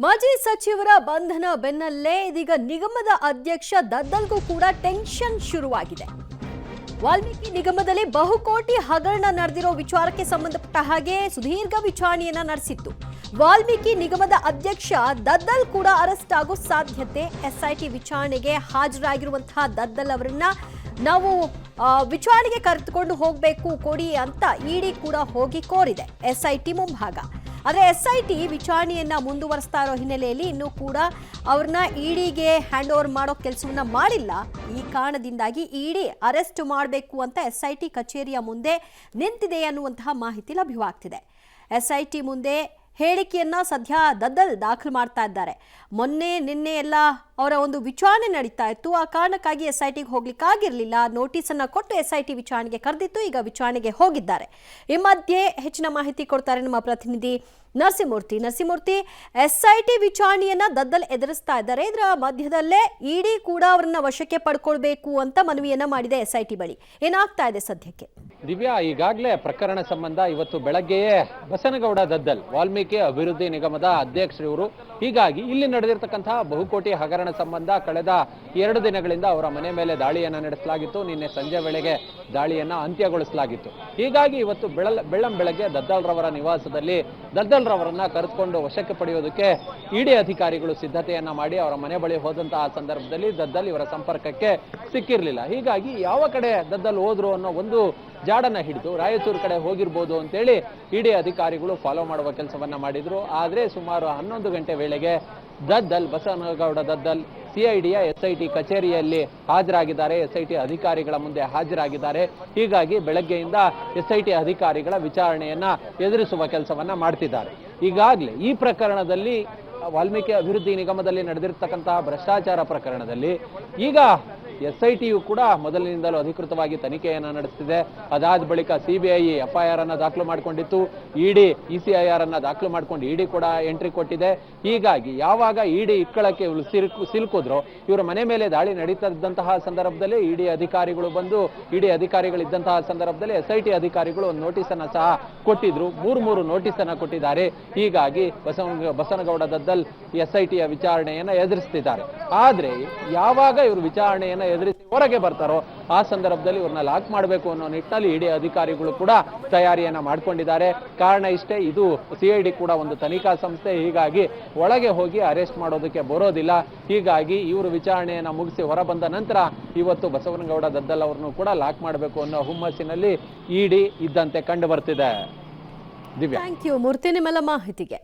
ಮಾಜಿ ಸಚಿವರ ಬಂಧನ ಬೆನ್ನಲ್ಲೇ ಇದೀಗ ನಿಗಮದ ಅಧ್ಯಕ್ಷ ದದ್ದಲ್ಗೂ ಕೂಡ ಟೆನ್ಷನ್ ಶುರುವಾಗಿದೆ. ವಾಲ್ಮೀಕಿ ನಿಗಮದಲ್ಲಿ ಬಹುಕೋಟಿ ಹಗರಣ ನಡೆದಿರೋ ವಿಚಾರಕ್ಕೆ ಸಂಬಂಧಪಟ್ಟ ಹಾಗೆ ಸುದೀರ್ಘ ವಿಚಾರಣೆಯನ್ನ ನಡೆಸಿತ್ತು. ವಾಲ್ಮೀಕಿ ನಿಗಮದ ಅಧ್ಯಕ್ಷ ದದ್ದಲ್ ಕೂಡ ಅರೆಸ್ಟ್ ಆಗೋ ಸಾಧ್ಯತೆ. ಎಸ್ಐಟಿ ವಿಚಾರಣೆಗೆ ಹಾಜರಾಗಿರುವಂತಹ ದದ್ದಲ್ ಅವರನ್ನ ನಾವು ವಿಚಾರಣೆಗೆ ಕರೆದುಕೊಂಡು ಹೋಗಬೇಕು ಕೊಡಿ ಅಂತ ಇಡಿ ಕೂಡ ಹೋಗಿ ಕೋರಿದೆ ಎಸ್ಐಟಿ ಮುಂಭಾಗ. ಆದರೆ ಎಸ್ಐಟಿ ವಿಚಾರಣೆಯನ್ನ ಮುಂದುವರಿಸ್ತಾ ಇರೋ ಹಿನ್ನೆಲೆಯಲ್ಲಿ ಇನ್ನೂ ಕೂಡ ಅವ್ರನ್ನ ಇಡಿಗೆ ಹ್ಯಾಂಡ್ ಓವರ್ ಮಾಡೋ ಕೆಲಸವನ್ನ ಮಾಡಿಲ್ಲ. ಈ ಕಾರಣದಿಂದಾಗಿ ಇಡಿ ಅರೆಸ್ಟ್ ಮಾಡಬೇಕು ಅಂತ ಎಸ್ಐಟಿ ಕಚೇರಿಯ ಮುಂದೆ ನಿಂತಿದೆ ಅನ್ನುವಂತಹ ಮಾಹಿತಿ ಲಭ್ಯವಾಗ್ತಿದೆ. ಎಸ್ಐಟಿ ಮುಂದೆ ಹೇಳಿಕೆಯನ್ನ ಸದ್ಯ ದದ್ದಲ್ ದಾಖಲು ಮಾಡ್ತಾ ಇದ್ದಾರೆ. ನಿನ್ನೆ ಎಲ್ಲ ಅವರ ಒಂದು ವಿಚಾರಣೆ ನಡೀತಾ ಇತ್ತು. ಆ ಕಾರಣಕ್ಕಾಗಿ ಎಸ್ಐಟಿಗೆ ಹೋಗ್ಲಿಕ್ಕಾಗಿರ್ಲಿಲ್ಲ. ನೋಟಿಸ್ ಅನ್ನ ಕೊಟ್ಟು ಎಸ್ಐಟಿ ವಿಚಾರಣೆಗೆ ಕರೆದಿತ್ತು. ಈಗ ವಿಚಾರಣೆಗೆ ಹೋಗಿದ್ದಾರೆ. ಈ ಮಧ್ಯೆ ಹೆಚ್ಚಿನ ಮಾಹಿತಿ ಕೊಡ್ತಾರೆ ನಮ್ಮ ಪ್ರತಿನಿಧಿ ನರಸಿಂಹಮೂರ್ತಿ. ಎಸ್ಐಟಿ ವಿಚಾರಣೆಯನ್ನ ದದ್ದಲ್ ಎದುರಿಸ್ತಾ ಇದ್ದಾರೆ. ಇದರ ಮಧ್ಯದಲ್ಲೇ ಇಡಿ ಕೂಡ ಅವರನ್ನ ವಶಕ್ಕೆ ಪಡ್ಕೊಳ್ಬೇಕು ಅಂತ ಮನವಿಯನ್ನ ಮಾಡಿದೆ ಎಸ್ಐಟಿ ಬಳಿ. ಏನಾಗ್ತಾ ಇದೆ ಸದ್ಯಕ್ಕೆ? ದಿವ್ಯಾ, ಈಗಾಗಲೇ ಪ್ರಕರಣ ಸಂಬಂಧ ಇವತ್ತು ಬೆಳಗ್ಗೆಯೇ ಬಸನಗೌಡ ದದ್ದಲ್ ವಾಲ್ಮೀಕಿ ಅಭಿವೃದ್ಧಿ ನಿಗಮದ ಅಧ್ಯಕ್ಷರಿವರು. ಹೀಗಾಗಿ ಇಲ್ಲಿ ನಡೆದಿರ್ತಕ್ಕಂತಹ ಬಹುಕೋಟಿ ಹಗರಣ ಸಂಬಂಧ ಕಳೆದ 2 ದಿನಗಳಿಂದ ಅವರ ಮನೆ ಮೇಲೆ ದಾಳಿಯನ್ನ ನಡೆಸಲಾಗಿತ್ತು. ನಿನ್ನೆ ಸಂಜೆ ವೇಳೆಗೆ ದಾಳಿಯನ್ನ ಅಂತ್ಯಗೊಳಿಸಲಾಗಿತ್ತು. ಹೀಗಾಗಿ ಇವತ್ತು ಬೆಳ್ಳಂಬೆಳಗ್ಗೆ ದದ್ದಲ್ ರವರ ನಿವಾಸದಲ್ಲಿ ದದ್ದಲ್ ರವರನ್ನ ಕರೆದುಕೊಂಡು ವಶಕ್ಕೆ ಪಡೆಯೋದಕ್ಕೆ ಇಡಿ ಅಧಿಕಾರಿಗಳು ಸಿದ್ಧತೆಯನ್ನ ಮಾಡಿ ಅವರ ಮನೆ ಬಳಿ ಹೋದಂತಹ ಸಂದರ್ಭದಲ್ಲಿ ದದ್ದಲ್ ಇವರ ಸಂಪರ್ಕಕ್ಕೆ ಸಿಕ್ಕಿರಲಿಲ್ಲ. ಹೀಗಾಗಿ ಯಾವ ಕಡೆ ದದ್ದಲ್ ಹೋದ್ರು ಅನ್ನೋ ಒಂದು ಜಾಡನ್ನ ಹಿಡಿದು ರಾಯಚೂರು ಕಡೆ ಹೋಗಿರ್ಬೋದು ಅಂತೇಳಿ ಇಡಿ ಅಧಿಕಾರಿಗಳು ಫಾಲೋ ಮಾಡುವ ಕೆಲಸವನ್ನ ಮಾಡಿದ್ರು. ಆದ್ರೆ ಸುಮಾರು 11 ಗಂಟೆ ವೇಳೆಗೆ ಬಸನಗೌಡ ದದ್ದಲ್ ಸಿಐಡಿಯ ಎಸ್ಐಟಿ ಕಚೇರಿಯಲ್ಲಿ ಹಾಜರಾಗಿದ್ದಾರೆ. ಎಸ್ಐಟಿ ಅಧಿಕಾರಿಗಳ ಮುಂದೆ ಹಾಜರಾಗಿದ್ದಾರೆ. ಹೀಗಾಗಿ ಬೆಳಗ್ಗೆಯಿಂದ ಎಸ್ಐಟಿ ಅಧಿಕಾರಿಗಳ ವಿಚಾರಣೆಯನ್ನ ಎದುರಿಸುವ ಕೆಲಸವನ್ನ ಮಾಡ್ತಿದ್ದಾರೆ. ಈಗಾಗಲೇ ಈ ಪ್ರಕರಣದಲ್ಲಿ ವಾಲ್ಮೀಕಿ ಅಭಿವೃದ್ಧಿ ನಿಗಮದಲ್ಲಿ ನಡೆದಿರ್ತಕ್ಕಂತಹ ಭ್ರಷ್ಟಾಚಾರ ಪ್ರಕರಣದಲ್ಲಿ ಈಗ ಎಸ್ಐಟಿಯು ಕೂಡ ಮೊದಲಿನಿಂದಲೂ ಅಧಿಕೃತವಾಗಿ ತನಿಖೆಯನ್ನು ನಡೆಸುತ್ತಿದೆ. ಅದಾದ ಬಳಿಕ ಸಿಬಿಐ ಎಫ್ಐಆರ್ ಅನ್ನ ದಾಖಲು ಮಾಡಿಕೊಂಡಿತ್ತು. ಇಡಿ ಇಸಿಐಆರ್ ಅನ್ನ ದಾಖಲು ಮಾಡಿಕೊಂಡು ಇಡಿ ಕೂಡ ಎಂಟ್ರಿ ಕೊಟ್ಟಿದೆ. ಹೀಗಾಗಿ ಯಾವಾಗ ಇಡಿ ಇಕ್ಕಳಕ್ಕೆ ಸಿಲುಕಿದ್ರು ಇವರ ಮನೆ ಮೇಲೆ ದಾಳಿ ನಡೀತಾ ಇದ್ದಂತಹ ಸಂದರ್ಭದಲ್ಲಿ ಇಡಿ ಅಧಿಕಾರಿಗಳು ಬಂದು ಇಡಿ ಅಧಿಕಾರಿಗಳಿದ್ದಂತಹ ಸಂದರ್ಭದಲ್ಲಿ ಎಸ್ಐಟಿ ಅಧಿಕಾರಿಗಳು ಒಂದು ನೋಟಿಸ್ ಅನ್ನ ಸಹ ಕೊಟ್ಟಿದ್ರು. 3 ನೋಟಿಸ್ ಅನ್ನ ಕೊಟ್ಟಿದ್ದಾರೆ. ಹೀಗಾಗಿ ಬಸನಗೌಡ ದದ್ದಲ್ ಎಸ್ಐಟಿಯ ವಿಚಾರಣೆಯನ್ನ ಎದುರಿಸುತ್ತಿದ್ದಾರೆ. ಆದ್ರೆ ಯಾವಾಗ ಇವರು ವಿಚಾರಣೆಯನ್ನ ಎದುರಿಸಿ ಹೊರಗೆ ಬರ್ತಾರೋ ಆ ಸಂದರ್ಭದಲ್ಲಿ ಇವ್ರನ್ನ ಲಾಕ್ ಮಾಡಬೇಕು ಅನ್ನೋ ನಿಟ್ಟಿನಲ್ಲಿ ಇಡಿ ಅಧಿಕಾರಿಗಳು ಕೂಡ ತಯಾರಿಯನ್ನ ಮಾಡ್ಕೊಂಡಿದ್ದಾರೆ. ಕಾರಣ ಇಷ್ಟೇ, ಇದು ಸಿಐಡಿ ಕೂಡ ಒಂದು ತನಿಖಾ ಸಂಸ್ಥೆ. ಹೀಗಾಗಿ ಒಳಗೆ ಹೋಗಿ ಅರೆಸ್ಟ್ ಮಾಡೋದಕ್ಕೆ ಬರೋದಿಲ್ಲ. ಹೀಗಾಗಿ ಇವರು ವಿಚಾರಣೆಯನ್ನ ಮುಗಿಸಿ ಹೊರ ಬಂದ ನಂತರ ಇವತ್ತು ಬಸವನಗೌಡ ದದ್ದಲ್ ಅವ್ರನ್ನು ಕೂಡ ಲಾಕ್ ಮಾಡಬೇಕು ಅನ್ನೋ ಹುಮ್ಮಸ್ಸಿನಲ್ಲಿ ಇಡಿ ಇದ್ದಂತೆ ಕಂಡು ಬರ್ತಿದೆ. ದಿವ್ಯಾ, ಥ್ಯಾಂಕ್ ಯು ಮೂರ್ತಿ, ನಿಮ್ಮೆಲ್ಲ ಮಾಹಿತಿಗೆ.